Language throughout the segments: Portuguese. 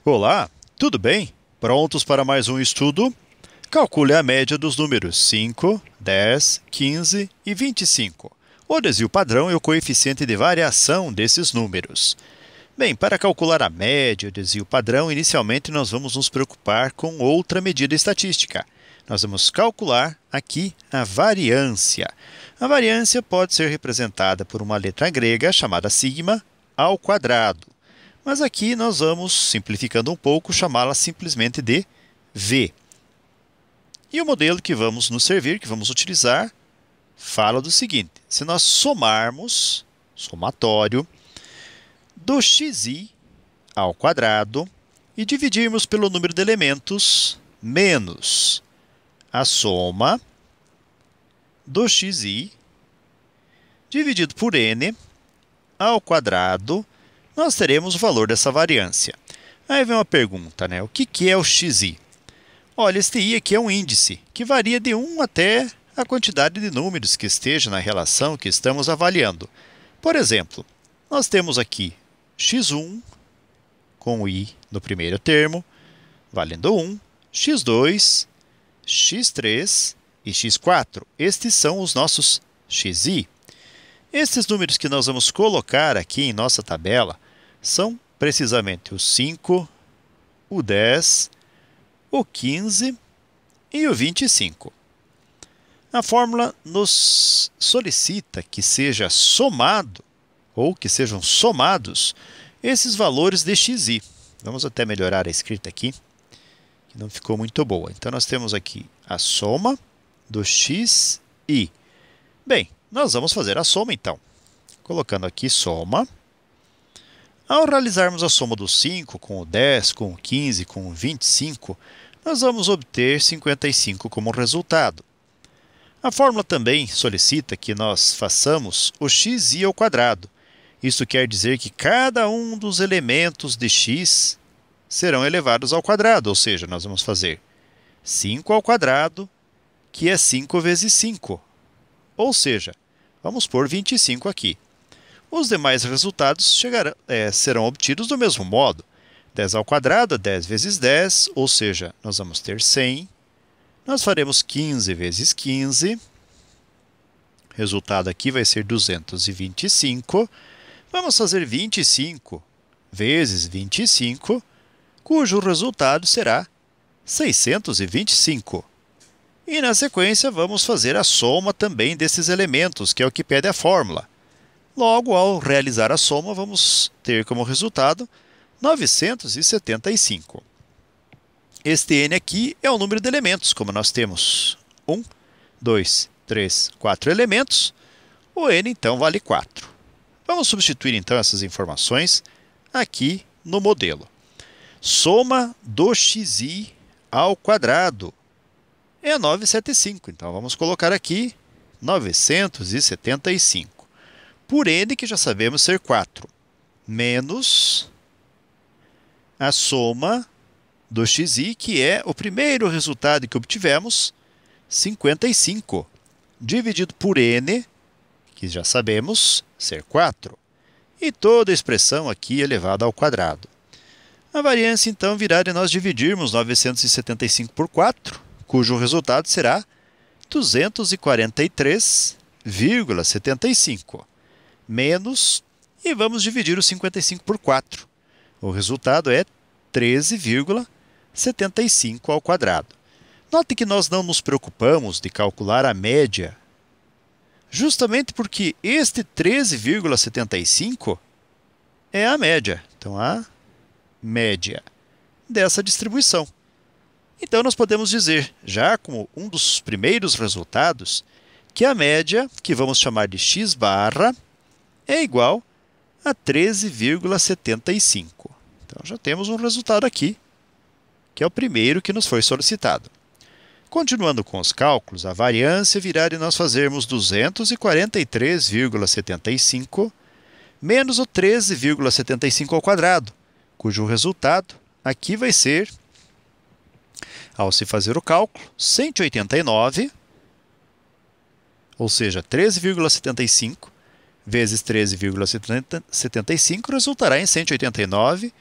Olá, tudo bem? Prontos para mais um estudo? Calcule a média dos números 5, 10, 15 e 25. O desvio padrão é o coeficiente de variação desses números. Bem, para calcular a média e o desvio padrão, inicialmente nós vamos nos preocupar com outra medida estatística. Nós vamos calcular aqui a variância. A variância pode ser representada por uma letra grega chamada sigma ao quadrado. Mas aqui nós vamos, simplificando um pouco, chamá-la simplesmente de V. E o modelo que vamos nos servir, que vamos utilizar, fala do seguinte: se nós somarmos, somatório, do xi ao quadrado e dividirmos pelo número de elementos menos a soma do xi dividido por n ao quadrado, nós teremos o valor dessa variância. Aí vem uma pergunta, né? O que é o xi? Olha, este i aqui é um índice que varia de 1 até a quantidade de números que esteja na relação que estamos avaliando. Por exemplo, nós temos aqui x1 com o i no primeiro termo, valendo 1, x2, x3 e x4. Estes são os nossos xi. Estes números que nós vamos colocar aqui em nossa tabela são precisamente o 5, o 10, o 15 e o 25. A fórmula nos solicita que seja somado, ou que sejam somados, esses valores de xi. Vamos até melhorar a escrita aqui, que não ficou muito boa. Então, nós temos aqui a soma do xi. Bem, nós vamos fazer a soma, então. Colocando aqui soma. Ao realizarmos a soma do 5 com o 10, com o 15, com o 25, nós vamos obter 55 como resultado. A fórmula também solicita que nós façamos o xi ao quadrado. Isso quer dizer que cada um dos elementos de x serão elevados ao quadrado, ou seja, nós vamos fazer 5 ao quadrado, que é 5 vezes 5. Ou seja, vamos pôr 25 aqui. Os demais resultados serão obtidos do mesmo modo. 10 ao quadrado é 10 vezes 10, ou seja, nós vamos ter 100. Nós faremos 15 vezes 15. O resultado aqui vai ser 225. Vamos fazer 25 vezes 25, cujo resultado será 625. E, na sequência, vamos fazer a soma também desses elementos, que é o que pede a fórmula. Logo, ao realizar a soma, vamos ter como resultado 975. Este n aqui é o número de elementos, como nós temos 1, 2, 3, 4 elementos, o n então vale 4. Vamos substituir então essas informações aqui no modelo. Soma do xi ao quadrado é 975, então vamos colocar aqui 975. Por n, que já sabemos ser 4, menos a soma do xi, que é o primeiro resultado que obtivemos, 55, dividido por n, que já sabemos ser 4, e toda a expressão aqui elevada ao quadrado. A variância, então, virá de nós dividirmos 975 por 4, cujo resultado será 243,75. Menos, e vamos dividir o 55 por 4. O resultado é 13,75 ao quadrado. Note que nós não nos preocupamos de calcular a média, justamente porque este 13,75 é a média. Então, a média dessa distribuição. Então, nós podemos dizer, já como um dos primeiros resultados, que a média, que vamos chamar de x barra, é igual a 13,75. Então, já temos um resultado aqui, que é o primeiro que nos foi solicitado. Continuando com os cálculos, a variância virá de nós fazermos 243,75 menos o 13,75 ao quadrado, cujo resultado aqui vai ser, ao se fazer o cálculo, 189, ou seja, 13,75 vezes 13,75 resultará em 189.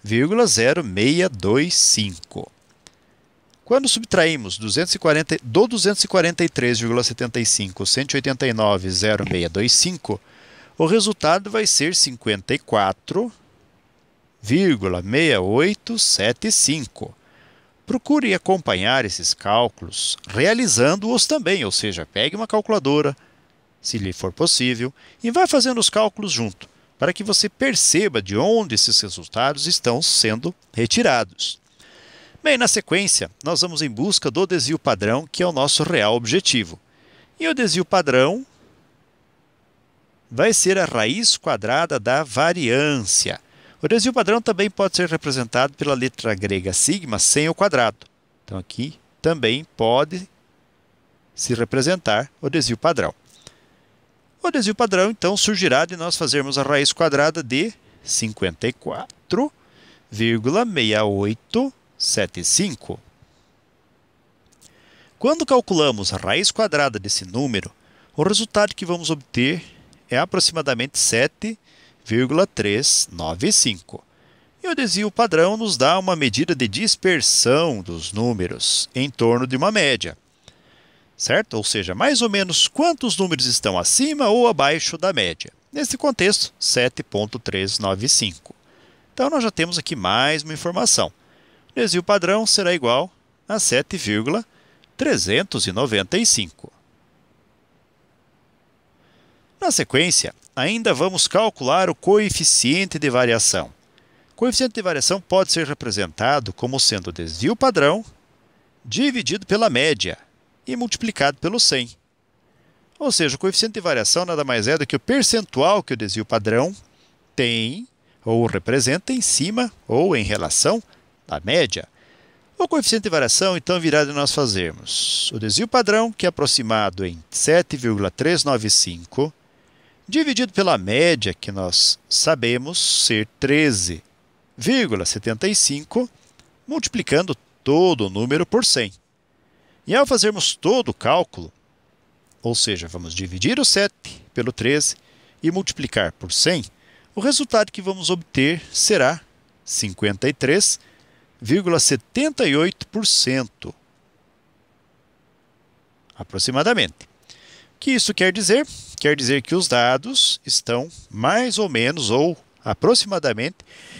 243,0625. Quando subtraímos do 243,75 189,0625, o resultado vai ser 54,6875. Procure acompanhar esses cálculos realizando-os também, ou seja, pegue uma calculadora, se lhe for possível, e vá fazendo os cálculos junto, para que você perceba de onde esses resultados estão sendo retirados. Bem, na sequência, nós vamos em busca do desvio padrão, que é o nosso real objetivo. E o desvio padrão vai ser a raiz quadrada da variância. O desvio padrão também pode ser representado pela letra grega sigma sem o quadrado. Então, aqui também pode se representar o desvio padrão. O desvio padrão, então, surgirá de nós fazermos a raiz quadrada de 54,6875. Quando calculamos a raiz quadrada desse número, o resultado que vamos obter é aproximadamente 7,395. E o desvio padrão nos dá uma medida de dispersão dos números em torno de uma média, certo? Ou seja, mais ou menos quantos números estão acima ou abaixo da média. Nesse contexto, 7,395. Então, nós já temos aqui mais uma informação. O desvio padrão será igual a 7,395. Na sequência, ainda vamos calcular o coeficiente de variação. O coeficiente de variação pode ser representado como sendo o desvio padrão dividido pela média e multiplicado pelo 100. Ou seja, o coeficiente de variação nada mais é do que o percentual que o desvio padrão tem ou representa em cima ou em relação à média. O coeficiente de variação, então, virá de nós fazermos o desvio padrão, que é aproximado em 7,395, dividido pela média, que nós sabemos ser 13,75, multiplicando todo o número por 100. E ao fazermos todo o cálculo, ou seja, vamos dividir o 7 pelo 13 e multiplicar por 100, o resultado que vamos obter será 53,78%, aproximadamente. O que isso quer dizer? Quer dizer que os dados estão mais ou menos, ou aproximadamente,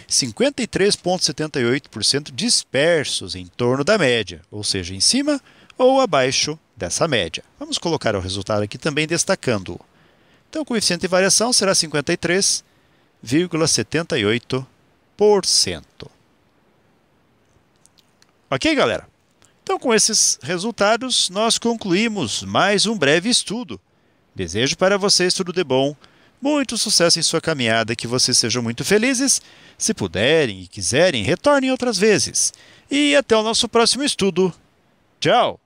53,78% dispersos em torno da média, ou seja, em cima ou abaixo dessa média. Vamos colocar o resultado aqui também destacando-o. Então, o coeficiente de variação será 53,78%. Ok, galera? Então, com esses resultados, nós concluímos mais um breve estudo. Desejo para vocês tudo de bom, muito sucesso em sua caminhada, que vocês sejam muito felizes. Se puderem e quiserem, retornem outras vezes. E até o nosso próximo estudo. Tchau!